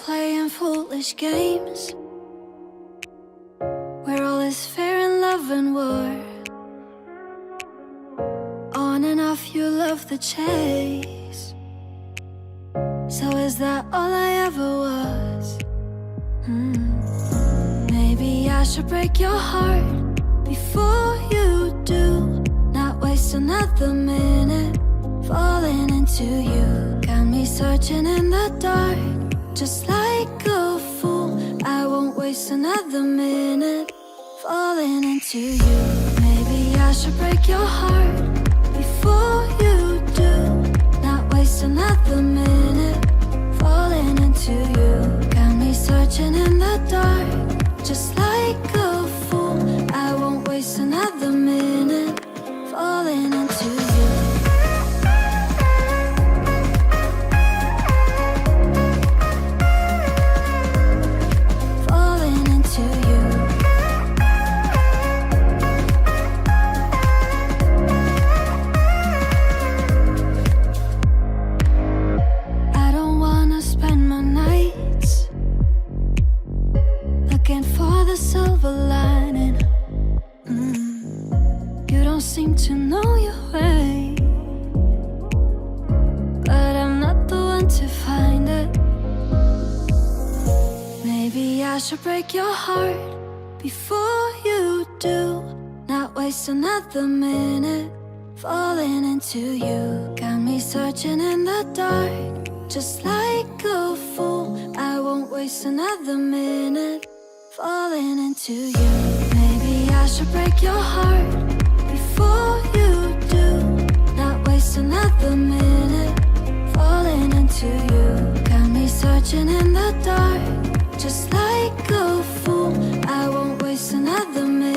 playing foolish games where all is fair in love and war. On and off you love the chase. So is that all I ever was? Maybe I should break your heart before you do. Not waste another minute falling into you. Got me searching in the dark just like a fool. I won't waste another minute falling into you. Maybe I should break your heart before you do. Not waste another minute falling into you. Got me searching in the dark just like a fool. I won't waste another minute falling into you. Falling into you. I don't wanna spend my nights looking for the silver lining. You don't seem to know your way, but I'm not the one to find it. Maybe I should break your heart before you do. Not waste another minute falling into you. Got me searching in the dark just like a fool. I won't waste another minute falling into you. Maybe I should break your heart before you do. Not waste another minute falling into you. Got me searching in the dark just like a fool. I won't waste another minute